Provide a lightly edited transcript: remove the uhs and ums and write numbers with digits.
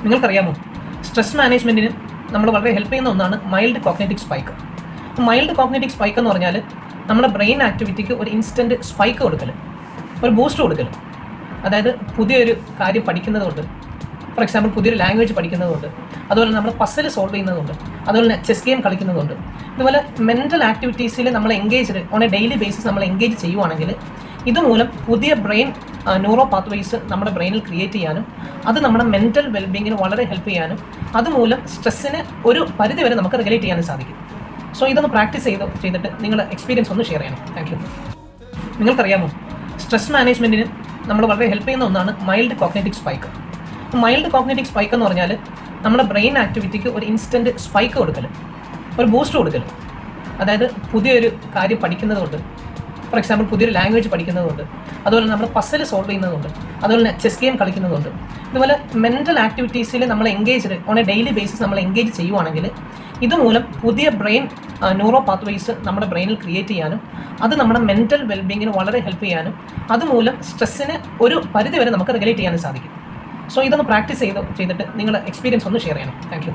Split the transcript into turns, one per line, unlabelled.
നിങ്ങൾക്കറിയാമോ, സ്ട്രെസ് മാനേജ്മെൻറ്റിന് നമ്മൾ വളരെ ഹെൽപ്പ് ചെയ്യുന്ന ഒന്നാണ് mild cognitive spike. Mild cognitive spike എന്ന് പറഞ്ഞാൽ നമ്മുടെ ബ്രെയിൻ ആക്ടിവിറ്റിക്ക് ഒരു ഇൻസ്റ്റൻറ്റ് സ്പൈക്ക് കൊടുക്കൽ, ഒരു ബൂസ്റ്റ് കൊടുക്കൽ. അതായത് പുതിയൊരു കാര്യം പഠിക്കുന്നതുകൊണ്ട്, ഫോർ എക്സാമ്പിൾ പുതിയൊരു ലാംഗ്വേജ് പഠിക്കുന്നതുകൊണ്ട്, അതുപോലെ നമ്മൾ പസിൽ സോൾവ് ചെയ്യുന്നതുകൊണ്ട്, അതുപോലെ തന്നെ ചെസ് ഗെയിം കളിക്കുന്നതുകൊണ്ട്, ഇതുപോലെ മെൻ്റൽ ആക്ടിവിറ്റീസിൽ നമ്മൾ engaged on A daily basis നമ്മൾ എൻഗേജ് ചെയ്യുവാണെങ്കിൽ ഇതുമൂലം പുതിയ ബ്രെയിൻ ന്യൂറോ പാത്വേസ് നമ്മുടെ ബ്രെയിനിൽ ക്രിയേറ്റ് ചെയ്യാനും അത് നമ്മുടെ മെൻ്റൽ വെൽബീങ്ങിന് വളരെ ഹെൽപ്പ് ചെയ്യാനും അതുമൂലം സ്ട്രെസ്സിന് ഒരു പരിധി വരെ നമുക്ക് റെഗുലേറ്റ് ചെയ്യാനും സാധിക്കും. സോ ഇതൊന്ന് പ്രാക്ടീസ് ചെയ്തിട്ട് നിങ്ങളുടെ എക്സ്പീരിയൻസ് ഒന്ന് ഷെയർ ചെയ്യണം. Thank you. നിങ്ങൾക്കറിയാമോ, സ്ട്രെസ് മാനേജ്മെൻറ്റിന് നമ്മൾ വളരെ ഹെൽപ്പ് ചെയ്യുന്ന ഒന്നാണ് mild cognitive spike. Mild cognitive spike എന്ന് പറഞ്ഞാൽ നമ്മുടെ ബ്രെയിൻ ആക്ടിവിറ്റിക്ക് ഒരു ഇൻസ്റ്റൻറ്റ് സ്പൈക്ക് കൊടുക്കൽ, ഒരു ബൂസ്റ്റ് കൊടുക്കൽ. അതായത് പുതിയൊരു കാര്യം പഠിക്കുന്നതുകൊണ്ട്, ഫോർ എക്സാമ്പിൾ പുതിയൊരു ലാംഗ്വേജ് പഠിക്കുന്നതുകൊണ്ട്, അതുപോലെ നമ്മൾ പസിൽ സോൾവ് ചെയ്യുന്നതുകൊണ്ട്, അതുപോലെ തന്നെ ചെസ് ഗെയിം കളിക്കുന്നതുകൊണ്ട്, ഇതുപോലെ മെൻ്റൽ ആക്ടിവിറ്റീസിൽ നമ്മൾ engaged on A daily basis നമ്മൾ എൻഗേജ് ചെയ്യുവാണെങ്കിൽ ഇതുമൂലം പുതിയ ബ്രെയിൻ ന്യൂറോ പാത്വേസ് നമ്മുടെ ബ്രെയിനിൽ ക്രിയേറ്റ് ചെയ്യാനും അത് നമ്മുടെ മെൻ്റൽ വെൽബീങ്ങിന് വളരെ ഹെൽപ്പ് ചെയ്യാനും അതുമൂലം സ്ട്രെസ്സിന് ഒരു പരിധി വരെ നമുക്ക് റെഗുലേറ്റ് ചെയ്യാനും സാധിക്കും. സോ ഇതൊന്ന് പ്രാക്ടീസ് ചെയ്തിട്ട് നിങ്ങളുടെ എക്സ്പീരിയൻസ് ഒന്ന് ഷെയർ ചെയ്യണം. Thank you.